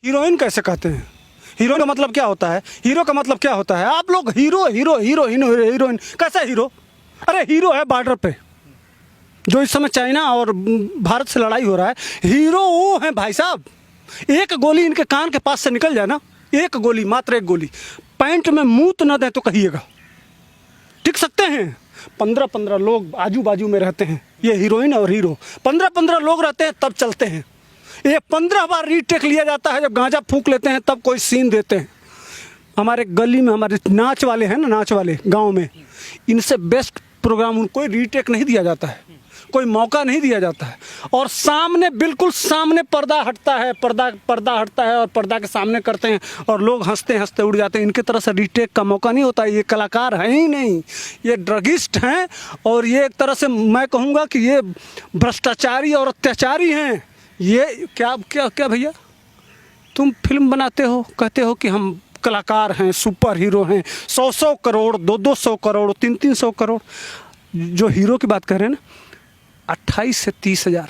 Heroine कैसे कहते हैं? हीरो का मतलब क्या होता है? हीरो का मतलब क्या होता है? आप लोग हीरो हीरो हीरोइन हीरोइन कैसा हीरो? अरे हीरो है बॉर्डर पे, जो इस समय चाइना और भारत से लड़ाई हो रहा है, हीरो वो है भाई साहब। एक गोली इनके कान के पास से निकल जाए ना, एक गोली, मात्र एक गोली, पैंट में मूत न दे तो कहिएगा, टिक सकते हैं? 15-15 लोग आजू बाजू में रहते हैं, ये हीरोइन और हीरो 15-15 लोग रहते हैं, तब चलते हैं। ये 15 बार रीटेक लिया जाता है, जब गांजा फूंक लेते हैं तब कोई सीन देते हैं। हमारे गली में हमारे नाच वाले हैं ना, नाच वाले गांव में, इनसे बेस्ट प्रोग्राम उनको रीटेक नहीं दिया जाता है, कोई मौका नहीं दिया जाता है। और सामने, बिल्कुल सामने पर्दा हटता है, पर्दा हटता है और पर्दा के सामने करते हैं और लोग हंसते हंसते उड़ जाते हैं। इनकी तरह से रीटेक का मौका नहीं होता। ये कलाकार हैं ही नहीं, ये ड्रगिस्ट हैं। और ये एक तरह से मैं कहूँगा कि ये भ्रष्टाचारी और अत्याचारी हैं। ये क्या क्या क्या भैया, तुम फिल्म बनाते हो, कहते हो कि हम कलाकार हैं, सुपर हीरो हैं, 100-100 करोड़, 200-200 करोड़, 300-300 करोड़। जो हीरो की बात कर रहे हैं ना, 28 से 30 हज़ार,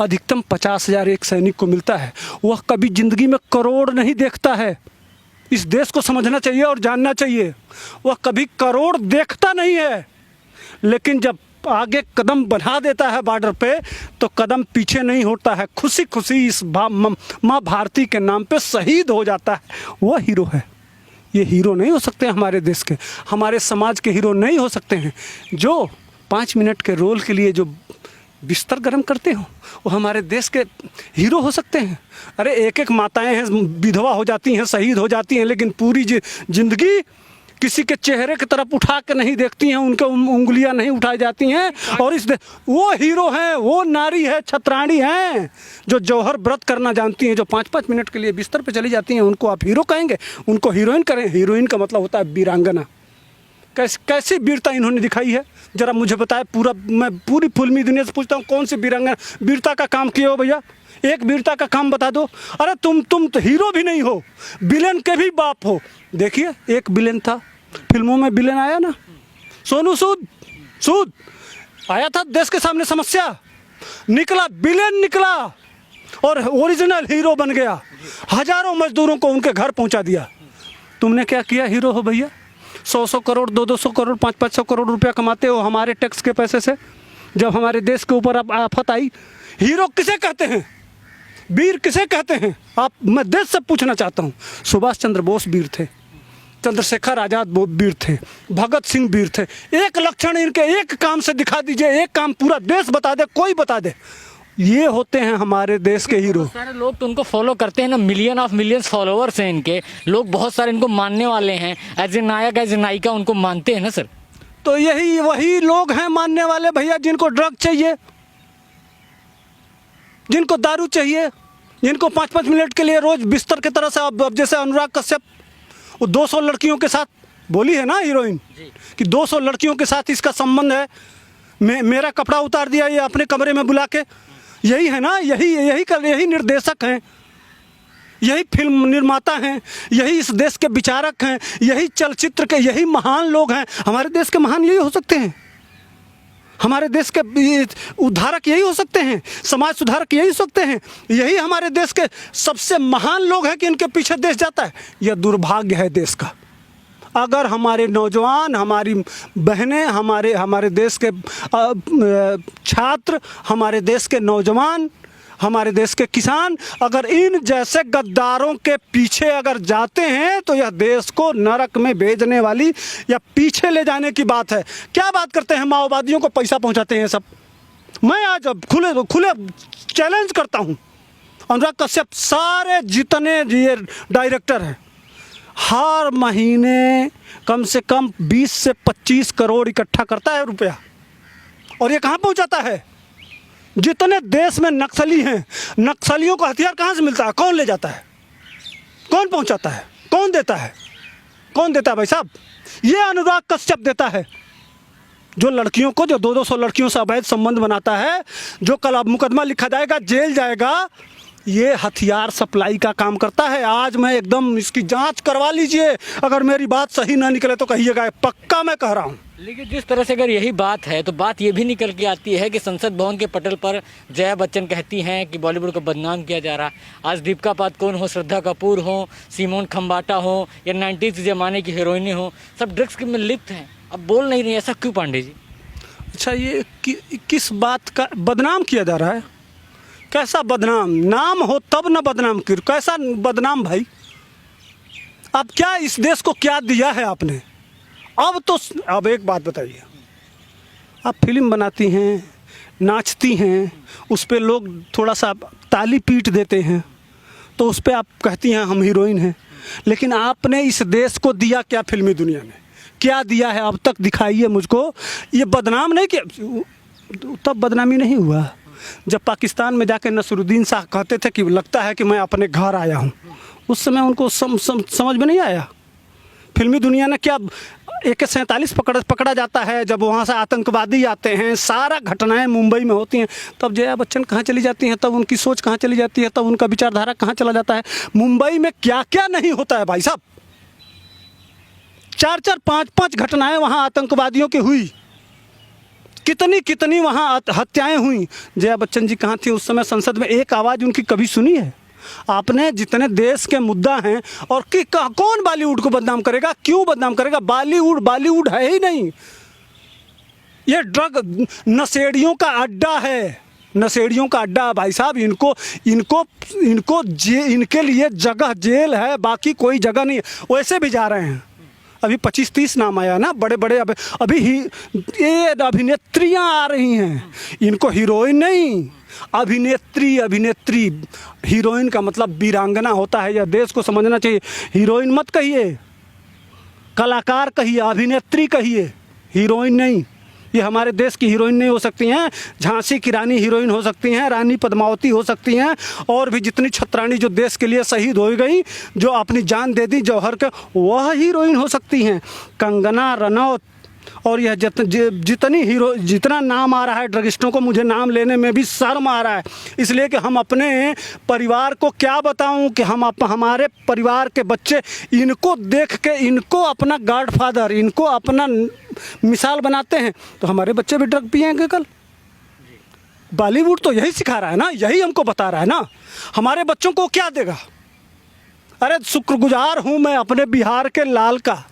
अधिकतम 50 हज़ार एक सैनिक को मिलता है। वह कभी जिंदगी में करोड़ नहीं देखता है। इस देश को समझना चाहिए और जानना चाहिए, वह कभी करोड़ देखता नहीं है। लेकिन जब आगे कदम बढ़ा देता है बॉर्डर पे, तो कदम पीछे नहीं होता है, खुशी खुशी इस माँ भारती के नाम पे शहीद हो जाता है। वह हीरो है। ये हीरो नहीं हो सकते हमारे देश के, हमारे समाज के हीरो नहीं हो सकते हैं। जो 5 मिनट के रोल के लिए जो बिस्तर गर्म करते हो, वो हमारे देश के हीरो हो सकते हैं। अरे एक एक माताएं हैं, विधवा हो जाती हैं, शहीद हो जाती हैं, लेकिन पूरी जिंदगी किसी के चेहरे की तरफ उठा के नहीं देखती हैं, उनके उंगलियां नहीं उठाई जाती हैं। और वो हीरो हैं, वो नारी है, छतरानी हैं, जो जौहर व्रत करना जानती हैं, जो 5-5 मिनट के लिए बिस्तर पे चली जाती हैं। उनको आप हीरो कहेंगे? उनको हीरोइन करें? हीरोइन का मतलब होता है वीरांगना। कैसी वीरता इन्होंने दिखाई है, जरा मुझे बताए। मैं पूरी फिल्मी दुनिया से पूछता हूँ, कौन सी वीरांगना वीरता का काम किए हो भैया? एक वीरता का काम बता दो। अरे तुम तो हीरो भी नहीं हो, विलेन के भी बाप हो। देखिए, एक विलेन था, फिल्मों में विलेन आया ना, सोनू सूद आया था, देश के सामने समस्या, निकला विलेन निकला और ओरिजिनल हीरो बन गया। हजारों मजदूरों को उनके घर पहुंचा दिया। तुमने क्या किया? हीरो हो भैया। 100-100 करोड़, 200-200 करोड़, 500-500 करोड़ रुपया कमाते हो हमारे टैक्स के पैसे से। जब हमारे देश के ऊपर अब आफत आई, हीरो किसे कहते हैं? वीर किसे कहते हैं? मैं देश से पूछना चाहता हूँ। सुभाष चंद्र बोस वीर थे, चंद्रशेखर आजाद वीर थे, भगत सिंह वीर थे। एक लक्षण इनके एक काम से दिखा दीजिए, एक काम पूरा देश बता दे, कोई बता दे। ये होते हैं हमारे देश के हीरो। सारे लोग तो उनको फॉलो करते हैं ना, मिलियन ऑफ मिलियंस फॉलोअर्स हैं इनके, लोग बहुत सारे इनको मानने वाले हैं, as a Nayak as a नायिका उनको मानते हैं ना सर। तो यही वही लोग हैं मानने वाले भैया, जिनको ड्रग चाहिए, जिनको दारू चाहिए, जिनको 5-5 मिनट के लिए रोज बिस्तर की तरह से, अब जैसे अनुराग कश्यप, वो 200 लड़कियों के साथ बोली है ना हीरोइन कि 200 लड़कियों के साथ इसका संबंध है, मेरा कपड़ा उतार दिया ये अपने कमरे में बुला के। यही है ना, यही निर्देशक हैं, यही फिल्म निर्माता हैं, यही इस देश के विचारक हैं, यही चलचित्र के यही महान लोग हैं। हमारे देश के महान यही हो सकते हैं, हमारे देश के उद्धारक यही हो सकते हैं, समाज सुधारक यही हो सकते हैं। यही हमारे देश के सबसे महान लोग हैं कि इनके पीछे देश जाता है। यह दुर्भाग्य है देश का। अगर हमारे नौजवान, हमारी बहनें, हमारे देश के छात्र, हमारे देश के नौजवान, हमारे देश के किसान अगर इन जैसे गद्दारों के पीछे अगर जाते हैं, तो यह देश को नरक में भेजने वाली या पीछे ले जाने की बात है। क्या बात करते हैं, माओवादियों को पैसा पहुंचाते हैं सब। मैं आज खुले चैलेंज करता हूं, अनुराग कश्यप सारे जितने ये डायरेक्टर हैं, हर महीने कम से कम 20 से 25 करोड़ इकट्ठा करता है रुपया, और ये कहाँ पहुंचाता है? जितने देश में नक्सली हैं, नक्सलियों को हथियार कहाँ से मिलता है? कौन ले जाता है? कौन पहुंचाता है? कौन देता है? कौन देता है भाई साहब? ये अनुराग कश्यप देता है, जो लड़कियों को, जो 200 लड़कियों से अवैध संबंध बनाता है, जो कल अब मुकदमा लिखा जाएगा, जेल जाएगा, ये हथियार सप्लाई का काम करता है। आज मैं एकदम इसकी जांच करवा लीजिए, अगर मेरी बात सही ना निकले तो कहिएगा, पक्का मैं कह रहा हूँ। लेकिन जिस तरह से अगर यही बात है तो बात ये भी निकल के आती है कि संसद भवन के पटल पर जया बच्चन कहती हैं कि बॉलीवुड को बदनाम किया जा रहा। आज दीपिका पादुकोण हो, श्रद्धा कपूर हो, सिमोन खम्बाटा हो या 90s ज़माने की हीरोइनें हो, सब ड्रग्स में लिप्त हैं। अब बोल नहीं रही, ऐसा क्यों पांडे जी? अच्छा, ये किस बात का बदनाम किया जा रहा है? कैसा बदनाम? नाम हो तब न बदनाम कर, कैसा बदनाम भाई? अब क्या इस देश को क्या दिया है आपने? अब एक बात बताइए, आप फिल्म बनाती हैं, नाचती हैं, उस पर लोग थोड़ा सा ताली पीट देते हैं तो उस पर आप कहती हैं हम हीरोइन हैं, लेकिन आपने इस देश को दिया क्या? फिल्मी दुनिया में क्या दिया है अब तक? दिखाइए मुझको। ये बदनाम नहीं किया, तब बदनामी नहीं हुआ जब पाकिस्तान में जाके नसरुद्दीन शाह कहते थे कि लगता है कि मैं अपने घर आया हूँ। उस समय उनको समझ में नहीं आया। फिल्मी दुनिया ने क्या AK-47 पकड़ा जाता है, जब वहाँ से आतंकवादी आते हैं, सारा घटनाएं मुंबई में होती हैं, तब जया बच्चन कहाँ चली जाती हैं, तब उनकी सोच कहाँ चली जाती है, तब उनका विचारधारा कहाँ चला जाता है। मुंबई में क्या क्या नहीं होता है भाई साहब। 4-4, 5-5 घटनाएं वहाँ आतंकवादियों की हुई, कितनी वहाँ हत्याएं हुई। जया बच्चन जी कहाँ थी उस समय? संसद में एक आवाज़ उनकी कभी सुनी है आपने? जितने देश के मुद्दा हैं, और कि कौन बॉलीवुड को बदनाम करेगा? क्यों बदनाम करेगा? बॉलीवुड है ही नहीं। ये ड्रग नशेड़ियों का अड्डा है, नशेड़ियों का अड्डा भाई साहब। इनके लिए जगह जेल है, बाकी कोई जगह नहीं। वैसे भी जा रहे हैं, अभी 25-30 नाम आया ना, बड़े बड़े। अभी ये अभिनेत्रियां आ रही हैं, इनको हीरोइन नहीं, अभिनेत्री। हीरोइन का मतलब वीरांगना होता है, यह देश को समझना चाहिए। हीरोइन मत कहिए, कलाकार कहिए, अभिनेत्री कहिए, हीरोइन नहीं। ये हमारे देश की हीरोइन नहीं हो सकती हैं। झांसी की रानी हीरोइन हो सकती हैं, रानी पद्मावती हो सकती हैं, और भी जितनी छत्राणी जो देश के लिए शहीद हो गई, जो अपनी जान दे दी जौहर के, वह हीरोइन हो सकती हैं। कंगना रनौत और यह जितना नाम आ रहा है ड्रगिस्टों को, मुझे नाम लेने में भी शर्म आ रहा है, इसलिए कि हम अपने परिवार को क्या बताऊं कि हमारे परिवार के बच्चे इनको देख के, इनको अपना गॉडफादर, इनको अपना मिसाल बनाते हैं, तो हमारे बच्चे भी ड्रग पिएंगे कल। बॉलीवुड तो यही सिखा रहा है ना, यही हमको बता रहा है ना। हमारे बच्चों को क्या देगा? अरे शुक्रगुजार हूँ मैं अपने बिहार के लाल का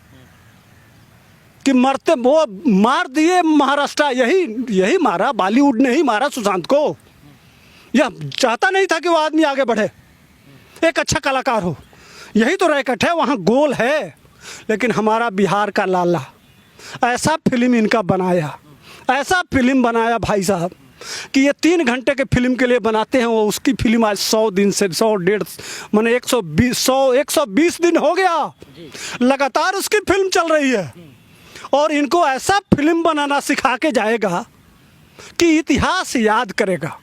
कि मरते वो मार दिए महाराष्ट्र, यही मारा, बॉलीवुड ने ही मारा सुशांत को। यह चाहता नहीं था कि वो आदमी आगे बढ़े, एक अच्छा कलाकार हो, यही तो रैकेट है, वहाँ गोल है। लेकिन हमारा बिहार का लाला ऐसा फिल्म इनका बनाया, ऐसा फिल्म बनाया भाई साहब कि ये 3 घंटे के फिल्म के लिए बनाते हैं, वो उसकी फिल्म आज 100 दिन से 100-150 मैंने 120 दिन हो गया लगातार उसकी फिल्म चल रही है। और इनको ऐसा फिल्म बनाना सिखा के जाएगा कि इतिहास याद करेगा,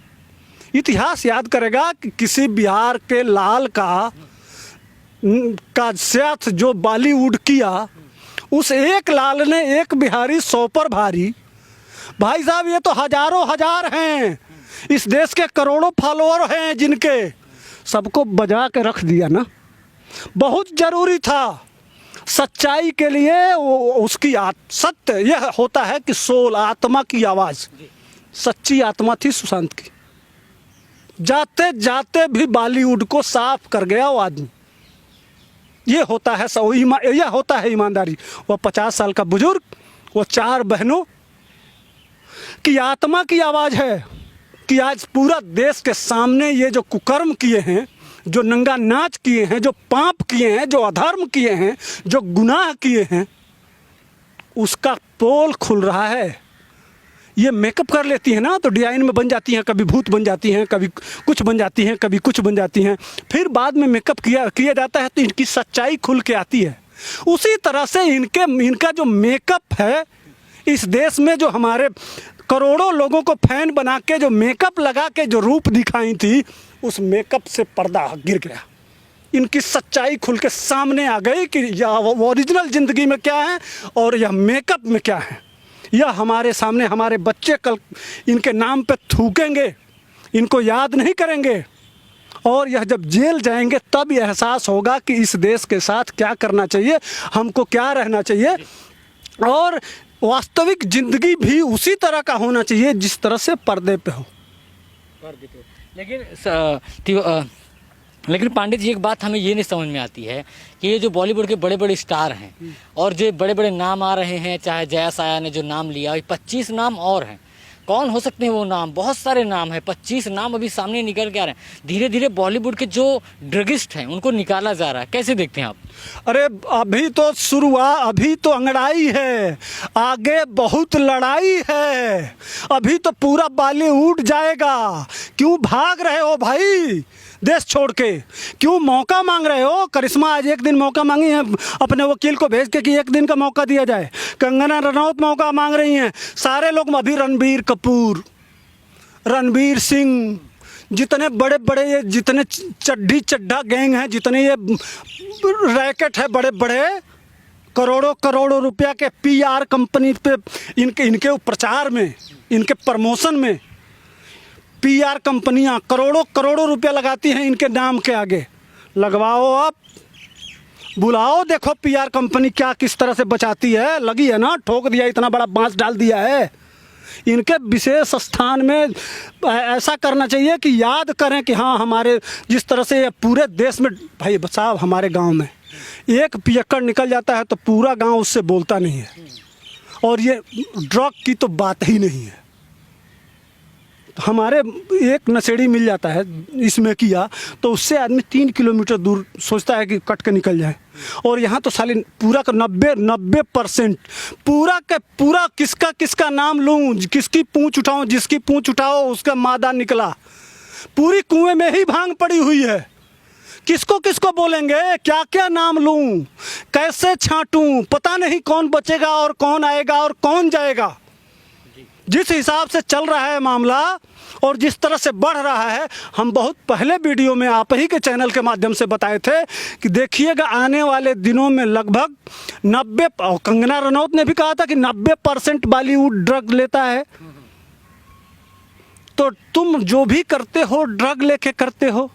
इतिहास याद करेगा कि किसी बिहार के लाल का साथ जो बॉलीवुड किया, उस एक लाल ने एक बिहारी 100 पर भारी। भाई साहब ये तो हजारों हजार हैं, इस देश के करोड़ों फॉलोअर हैं, जिनके सबको बजा के रख दिया ना। बहुत जरूरी था सच्चाई के लिए उसकी सत्य यह होता है कि सोल, आत्मा की आवाज़, सच्ची आत्मा थी सुशांत की। जाते जाते भी बॉलीवुड को साफ कर गया वो आदमी। ये होता है यह होता है ईमानदारी। वह 50 साल का बुजुर्ग, वो 4 बहनों की आत्मा की आवाज़ है कि आज पूरा देश के सामने ये जो कुकर्म किए हैं, जो नंगा नाच किए हैं, जो पाप किए हैं, जो अधर्म किए हैं, जो गुनाह किए हैं, उसका पोल खुल रहा है। ये मेकअप कर लेती है ना तो डिजाइन में बन जाती हैं, कभी भूत बन जाती हैं, कभी कुछ बन जाती हैं, कभी कुछ बन जाती हैं, फिर बाद में मेकअप किया जाता है तो इनकी सच्चाई खुल के आती है। उसी तरह से इनका जो मेकअप है, इस देश में जो हमारे करोड़ों लोगों को फैन बना के जो मेकअप लगा के जो रूप दिखाई थी, उस मेकअप से पर्दा गिर गया। इनकी सच्चाई खुल के सामने आ गई कि यह ओरिजिनल ज़िंदगी में क्या है और यह मेकअप में क्या है। यह हमारे सामने, हमारे बच्चे कल इनके नाम पे थूकेंगे, इनको याद नहीं करेंगे। और यह जब जेल जाएंगे तब ये एहसास होगा कि इस देश के साथ क्या करना चाहिए, हमको क्या रहना चाहिए, और वास्तविक ज़िंदगी भी उसी तरह का होना चाहिए जिस तरह से पर्दे पे हो। लेकिन पांडे जी, एक बात हमें ये नहीं समझ में आती है कि ये जो बॉलीवुड के बड़े बड़े स्टार हैं और जो बड़े बड़े नाम आ रहे हैं, चाहे जया साया ने जो नाम लिया, 25 नाम और हैं, कौन हो सकते हैं वो नाम? बहुत सारे नाम हैं, 25 नाम अभी सामने निकल के आ रहे हैं। धीरे धीरे बॉलीवुड के जो ड्रगिस्ट हैं उनको निकाला जा रहा है, कैसे देखते हैं आप? अरे अभी तो शुरुआत, अभी तो अंगड़ाई है, आगे बहुत लड़ाई है। अभी तो पूरा बॉलीवुड जाएगा। क्यों भाग रहे हो भाई देश छोड़ के? क्यों मौका मांग रहे हो? करिश्मा आज एक दिन मौका मांगी है अपने वकील को भेज के कि एक दिन का मौका दिया जाए। कंगना रनौत मौका मांग रही हैं, सारे लोग। अभी रणबीर कपूर, रणबीर सिंह, जितने बड़े बड़े ये जितने चड्ढी चड्ढा गैंग हैं, जितने ये रैकेट है बड़े बड़े, करोड़ों करोड़ों रुपया के PR कंपनी पे इनके प्रचार में, इनके प्रमोशन में PR कंपनियां करोड़ों करोड़ों रुपया लगाती हैं इनके नाम के आगे। लगवाओ आप, बुलाओ, देखो PR कंपनी क्या किस तरह से बचाती है। लगी है ना, ठोक दिया, इतना बड़ा बांस डाल दिया है। इनके विशेष स्थान में ऐसा करना चाहिए कि याद करें कि हाँ, हमारे जिस तरह से पूरे देश में, भाई साहब, हमारे गांव में एक पियक्कड़ निकल जाता है तो पूरा गांव उससे बोलता नहीं है, और ये ड्रग की तो बात ही नहीं है। हमारे एक नशेड़ी मिल जाता है इसमें किया तो उससे आदमी 3 किलोमीटर दूर सोचता है कि कट के निकल जाए, और यहाँ तो साले पूरा का 90% पूरा का पूरा किसका किसका नाम लूँ, किसकी पूँछ उठाऊँ, जिसकी पूँछ उठाओ उसका मादा निकला। पूरी कुएं में ही भांग पड़ी हुई है। किसको किसको बोलेंगे, क्या क्या नाम लूँ, कैसे छांटूँ, पता नहीं कौन बचेगा और कौन आएगा और कौन जाएगा। जिस हिसाब से चल रहा है मामला और जिस तरह से बढ़ रहा है, हम बहुत पहले वीडियो में आप ही के चैनल के माध्यम से बताए थे कि देखिएगा आने वाले दिनों में लगभग 90, और कंगना रनौत ने भी कहा था कि 90% बॉलीवुड ड्रग लेता है। तो तुम जो भी करते हो ड्रग लेके करते हो,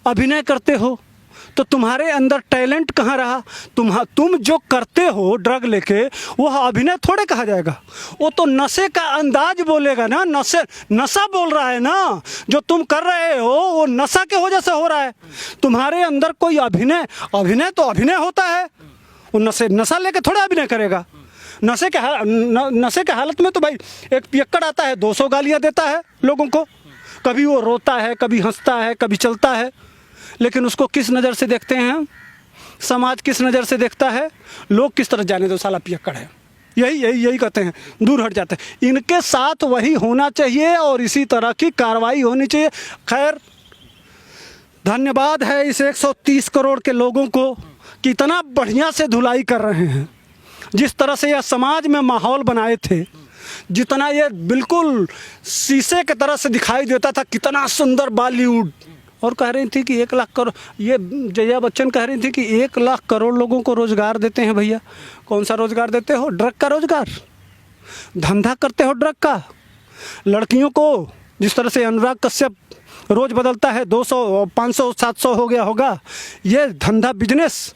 अभिनय करते हो, तो तुम्हारे अंदर टैलेंट कहाँ रहा? तुम जो करते हो ड्रग लेके, वह अभिनय थोड़े कहा जाएगा। वो तो नशे का अंदाज बोलेगा ना, नशा बोल रहा है ना। जो तुम कर रहे हो वो नशा के वजह से हो रहा है। तुम्हारे अंदर कोई अभिनय तो अभिनय होता है। वो नशा लेके थोड़े अभिनय करेगा। नशे के हालत में तो भाई एक पियक्कड़ आता है, 200 गालियाँ देता है लोगों को। कभी वो रोता है, कभी हंसता है, कभी चलता है, लेकिन उसको किस नज़र से देखते हैं, समाज किस नज़र से देखता है, लोग किस तरह, जाने दो साला पियक्कड़ है, यही कहते हैं, दूर हट जाते हैं। इनके साथ वही होना चाहिए और इसी तरह की कार्रवाई होनी चाहिए। खैर, धन्यवाद है इस 130 करोड़ के लोगों को कि इतना बढ़िया से धुलाई कर रहे हैं। जिस तरह से यह समाज में माहौल बनाए थे, जितना ये बिल्कुल शीशे की तरह से दिखाई देता था, कितना सुंदर बॉलीवुड। और कह रही थी कि 1 लाख करोड़, ये जया बच्चन कह रही थी कि 1 लाख करोड़ लोगों को रोज़गार देते हैं। भैया कौन सा रोज़गार देते हो? ड्रग का रोज़गार, धंधा करते हो ड्रग का। लड़कियों को जिस तरह से अनुराग कश्यप रोज़ बदलता है, 200 500 700 हो गया होगा, ये धंधा, बिजनेस,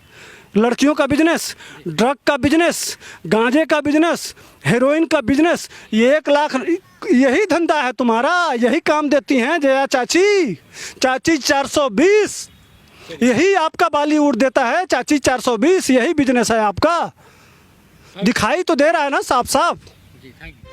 लड़कियों का बिजनेस, ड्रग का बिजनेस, गांजे का बिजनेस, हेरोइन का बिजनेस, ये 1 लाख, यही धंधा है तुम्हारा, यही काम देती हैं जया चाची 420, यही आपका बॉलीवुड देता है चाची 420, यही बिजनेस है आपका। दिखाई तो दे रहा है ना साफ साफ। जी, थैंक यू।